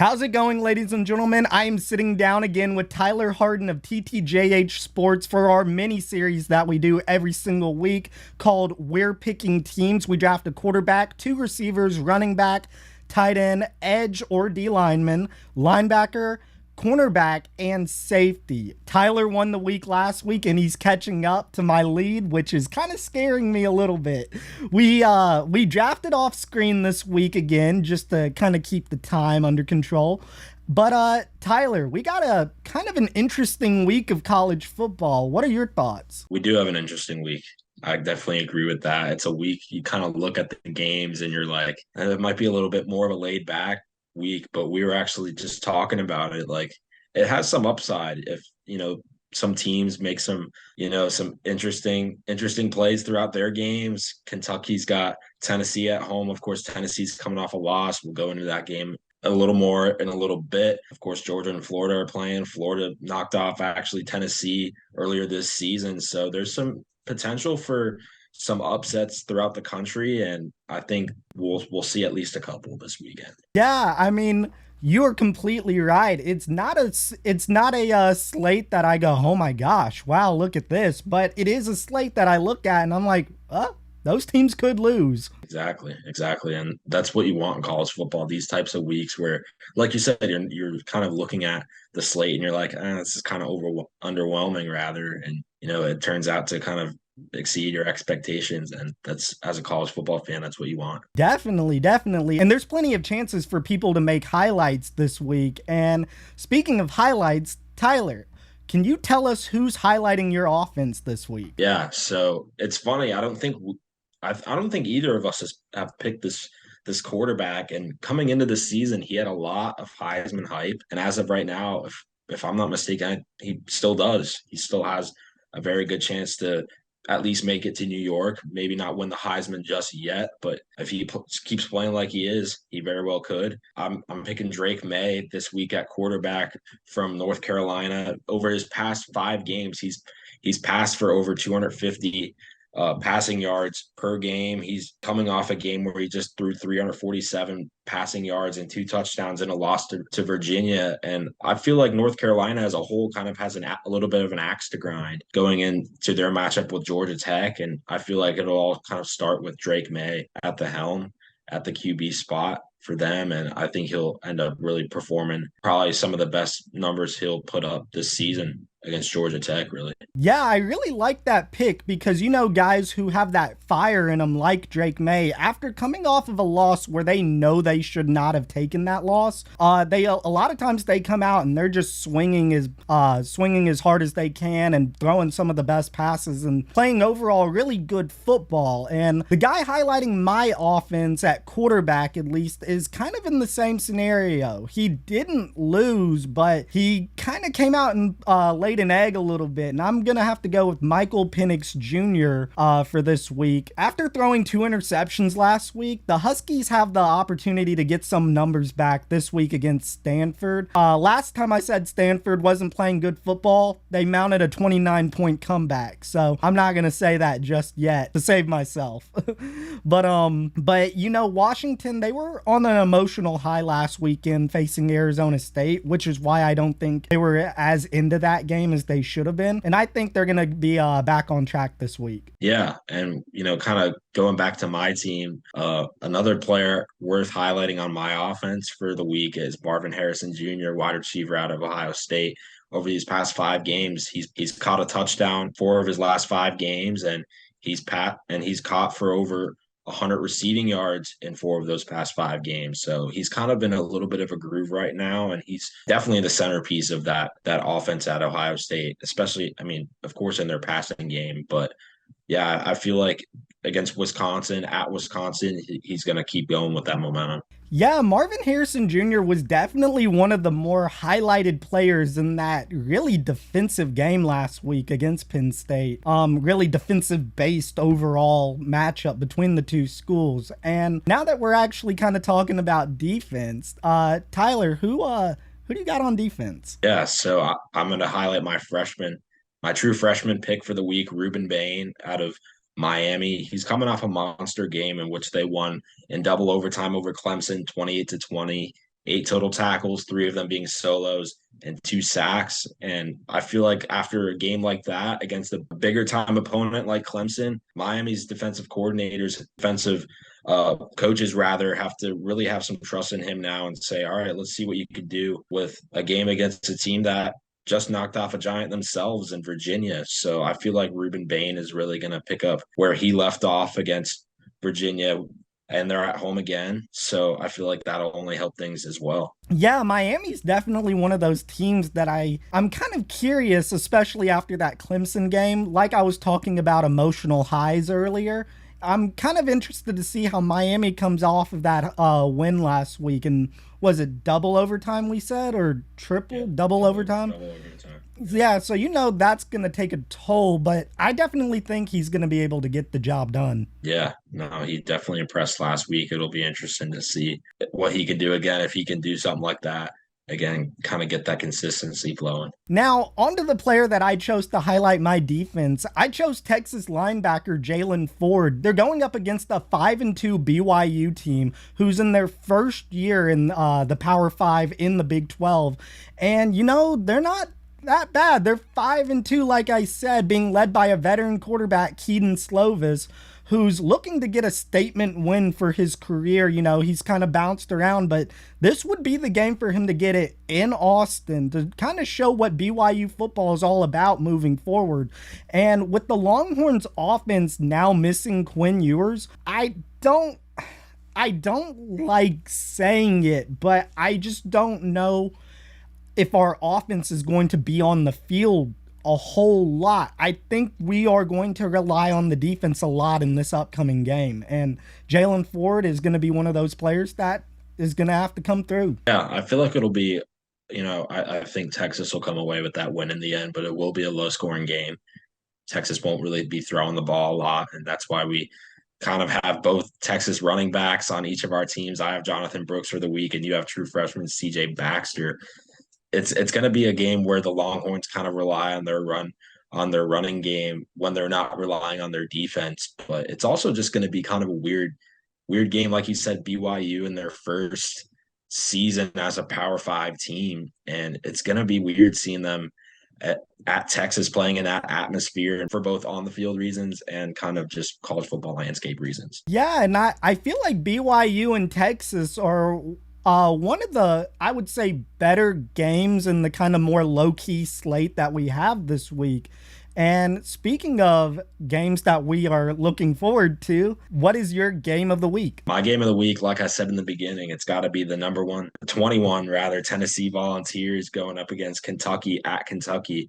How's it going, ladies and gentlemen? I am sitting down again with Tyler Harden of TTJH Sports for our mini series that we do every single week called We're Picking Teams. We draft a quarterback, two receivers, running back, tight end, edge or D lineman, linebacker, cornerback, and safety. Tyler won the week last week and he's catching up to my lead, which is kind of scaring me a little bit. We drafted off screen this week again just to kind of keep the time under control. But Tyler, we got a kind of an interesting week of college football. What are your thoughts? We do have an interesting week. I definitely agree with that. It's a week you kind of look at the games and you're like, it might be a little bit more of a laid back week, but we were actually just talking about it. Like it has some upside if, some teams make some interesting plays throughout their games. Kentucky's got Tennessee at home. Of course, Tennessee's coming off a loss. We'll go into that game a little more in a little bit. Of course, Georgia and Florida are playing. Florida knocked off actually Tennessee earlier this season. So there's some potential for some upsets throughout the country, and I think we'll see at least a couple this weekend. Yeah, I mean, you are completely right. It's not a slate that I go, oh my gosh, wow, look at this. But it is a slate that I look at and I'm like, those teams could lose. Exactly, and that's what you want in college football. These types of weeks where, like you said, you're kind of looking at the slate and you're like, this is kind of underwhelming, rather, and it turns out to kind of exceed your expectations, and that's, as a college football fan, that's what you want. Definitely, definitely. And there's plenty of chances for people to make highlights this week. And speaking of highlights, Tyler, can you tell us who's highlighting your offense this week? Yeah, so it's funny. I don't think either of us have picked this quarterback. And coming into the season, he had a lot of Heisman hype. And as of right now, if I'm not mistaken, he still does. He still has a very good chance to at least make it to New York. Maybe not win the Heisman just yet, but if he keeps playing like he is, he very well could. I'm picking Drake May this week at quarterback from North Carolina. Over his past 5 games, he's passed for over 250 passing yards per game. He's coming off a game where he just threw 347 passing yards and 2 touchdowns in a loss to Virginia. And I feel like North Carolina as a whole kind of has a little bit of an axe to grind going into their matchup with Georgia Tech. And I feel like it'll all kind of start with Drake May at the helm at the QB spot for them. And I think he'll end up really performing probably some of the best numbers he'll put up this season against Georgia Tech, really. Yeah, I really like that pick because guys who have that fire in them, like Drake May, after coming off of a loss where they know they should not have taken that loss, they a lot of times they come out and they're just swinging as hard as they can and throwing some of the best passes and playing overall really good football. And the guy highlighting my offense at quarterback, at least, is kind of in the same scenario. He didn't lose, but he kind of came out and laid an egg a little bit, and I'm gonna have to go with Michael Penix Jr. For this week. After throwing 2 interceptions last week, the Huskies have the opportunity to get some numbers back this week against Stanford. Last time I said Stanford wasn't playing good football, they mounted a 29-point comeback, so I'm not gonna say that just yet to save myself. but Washington, they were on an emotional high last weekend facing Arizona State, which is why I don't think they were as into that game as they should have been. And I think they're going to be back on track this week. Yeah. And, kind of going back to my team, another player worth highlighting on my offense for the week is Marvin Harrison Jr., wide receiver out of Ohio State. Over these past 5 games, he's caught a touchdown 4 of his last 5 games, and he's caught for over 100 receiving yards in 4 of those past 5 games. So he's kind of in a little bit of a groove right now, and he's definitely the centerpiece of that offense at Ohio State, especially, I mean, of course, in their passing game. But yeah, I feel like against Wisconsin, at Wisconsin, he's going to keep going with that momentum. Yeah, Marvin Harrison Jr. was definitely one of the more highlighted players in that really defensive game last week against Penn State. Really defensive based overall matchup between the two schools. And now that we're actually kind of talking about defense, Tyler, who do you got on defense? Yeah, so I'm going to highlight my true freshman pick for the week, Ruben Bain out of Miami. He's coming off a monster game in which they won in double overtime over Clemson, 28-20. 8 total tackles, 3 of them being solos and 2 sacks. And I feel like after a game like that against a bigger time opponent like Clemson, Miami's defensive coordinators, defensive coaches rather, have to really have some trust in him now and say, all right, let's see what you could do with a game against a team that just knocked off a giant themselves in Virginia. So I feel like Ruben Bain is really going to pick up where he left off against Virginia, and they're at home again. So I feel like that'll only help things as well. Yeah, Miami's definitely one of those teams that I'm kind of curious, especially after that Clemson game. Like I was talking about emotional highs earlier, I'm kind of interested to see how Miami comes off of that win last week. And was it double overtime we said, or triple, double overtime? Double overtime. Yeah, so that's going to take a toll, but I definitely think he's going to be able to get the job done. Yeah, no, he definitely impressed last week. It'll be interesting to see what he can do again, if he can do something like that. Again, kind of get that consistency flowing. Now, onto the player that I chose to highlight my defense. I chose Texas linebacker Jaylan Ford. They're going up against a 5-2 BYU team who's in their first year in the Power 5 in the Big 12. And, they're not that bad. They're 5-2, like I said, being led by a veteran quarterback, Kedon Slovis, who's looking to get a statement win for his career. He's kind of bounced around, but this would be the game for him to get it in Austin to kind of show what BYU football is all about moving forward. And with the Longhorns offense now missing Quinn Ewers, I don't like saying it, but I just don't know if our offense is going to be on the field a whole lot. I think we are going to rely on the defense a lot in this upcoming game. And Jaylan Ford is going to be one of those players that is going to have to come through. Yeah, I feel like it'll be, I think Texas will come away with that win in the end, but it will be a low scoring game. Texas won't really be throwing the ball a lot. And that's why we kind of have both Texas running backs on each of our teams. I have Jonathan Brooks for the week, and you have true freshman CJ Baxter. It's going to be a game where the Longhorns kind of rely on their running game when they're not relying on their defense. But it's also just going to be kind of a weird game. Like you said, BYU in their first season as a Power 5 team. And it's going to be weird seeing them at Texas playing in that atmosphere, and for both on the field reasons and kind of just college football landscape reasons. Yeah, and I feel like BYU and Texas are one of the, I would say, better games in the kind of more low-key slate that we have this week. And speaking of games that we are looking forward to, what is your game of the week? My game of the week, like I said in the beginning, it's got to be the number 21 rather, Tennessee Volunteers going up against Kentucky at Kentucky.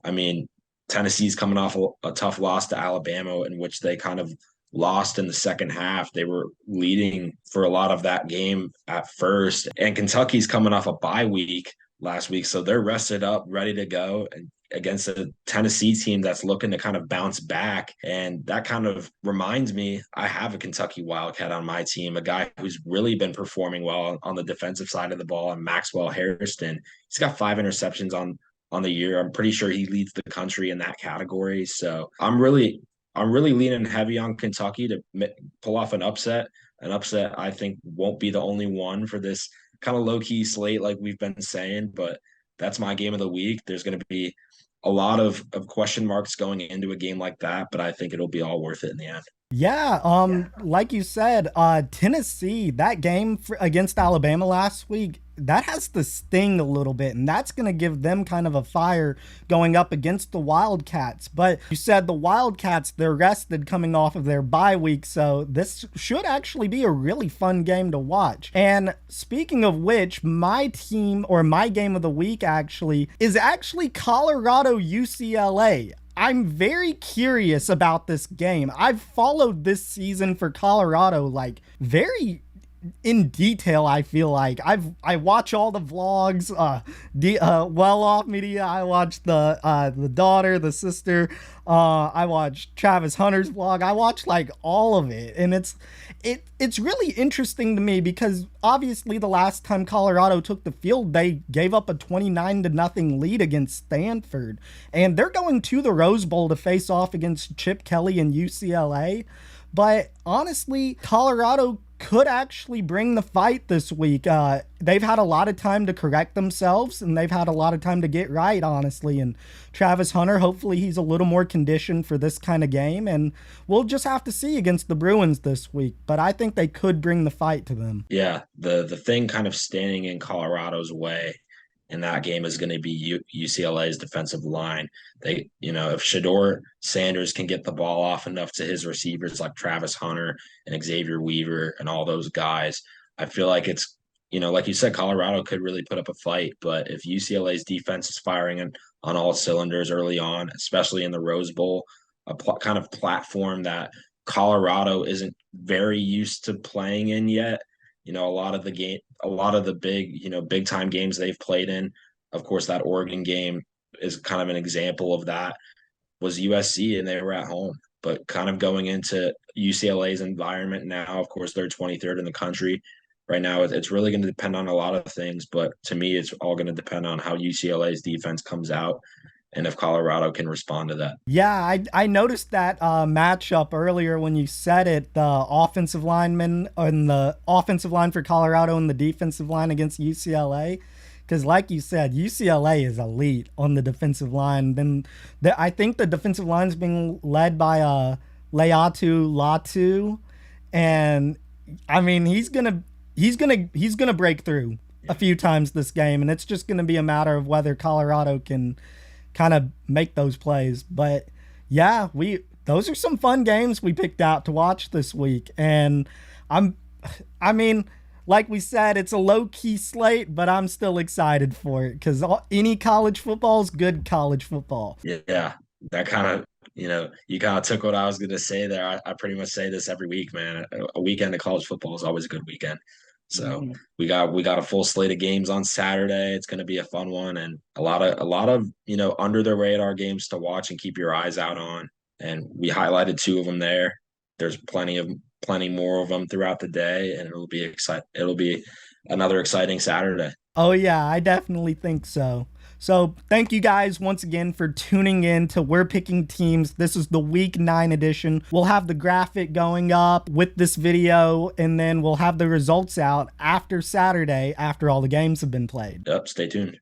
I mean, Tennessee's coming off a tough loss to Alabama, in which they kind of lost in the second half. They were leading for a lot of that game at first. And Kentucky's coming off a bye week last week, so they're rested up, ready to go, and against a Tennessee team that's looking to kind of bounce back. And that kind of reminds me, I have a Kentucky Wildcat on my team, a guy who's really been performing well on the defensive side of the ball, and Maxwell Hairston. He's got 5 interceptions on the year. I'm pretty sure he leads the country in that category. So I'm really leaning heavy on Kentucky to pull off an upset. An upset I think won't be the only one for this kind of low-key slate like we've been saying, but that's my game of the week. There's going to be a lot of question marks going into a game like that, but I think it'll be all worth it in the end. Yeah, like you said, Tennessee, that game against Alabama last week, that has to sting a little bit, and that's going to give them kind of a fire going up against the Wildcats. But you said the Wildcats, they're rested coming off of their bye week, so this should actually be a really fun game to watch. And speaking of which, my team, or my game of the week actually, is actually Colorado UCLA. I'm very curious about this game. I've followed this season for Colorado like very in detail. I feel like I watch all the vlogs, Well Off Media. I watch the daughter, the sister. I watch Travis Hunter's vlog. I watch like all of it, and it's really interesting to me because obviously the last time Colorado took the field, they gave up a 29-0 lead against Stanford, and they're going to the Rose Bowl to face off against Chip Kelly and UCLA. But honestly, Colorado could actually bring the fight this week. They've had a lot of time to correct themselves, and they've had a lot of time to get right, honestly. And Travis Hunter, hopefully he's a little more conditioned for this kind of game, and we'll just have to see against the Bruins this week. But I think they could bring the fight to them. Yeah, the thing kind of standing in Colorado's way in that game is going to be UCLA's defensive line. They, if Shedeur Sanders can get the ball off enough to his receivers like Travis Hunter and Xavier Weaver and all those guys, I feel like it's, like you said, Colorado could really put up a fight. But if UCLA's defense is firing on all cylinders early on, especially in the Rose Bowl, kind of platform that Colorado isn't very used to playing in yet. A lot of the big time games they've played in, of course, that Oregon game is kind of an example of that, was USC, and they were at home. But kind of going into UCLA's environment now, of course, they're 23rd in the country right now. It's really going to depend on a lot of things, but to me, it's all going to depend on how UCLA's defense comes out and if Colorado can respond to that. Yeah, I noticed that matchup earlier when you said it. The offensive lineman and the offensive line for Colorado and the defensive line against UCLA. Because like you said, UCLA is elite on the defensive line. Then I think the defensive line is being led by Laiatu Latu, and I mean he's gonna break through a few times this game, and it's just gonna be a matter of whether Colorado can kind of make those plays. But yeah, those are some fun games we picked out to watch this week, and I mean, like we said, it's a low-key slate, but I'm still excited for it because any college football is good college football. Yeah, that kind of, you kind of took what I was going to say there. I pretty much say this every week, man. A weekend of college football is always a good weekend. So we got a full slate of games on Saturday. It's going to be a fun one, and a lot of under the radar games to watch and keep your eyes out on. And we highlighted two of them there. There's plenty more of them throughout the day, and it'll be another exciting Saturday. Oh yeah, I definitely think so. So thank you guys once again for tuning in to We're Picking Teams. This is the Week 9 edition. We'll have the graphic going up with this video, and then we'll have the results out after Saturday, after all the games have been played. Yep, stay tuned.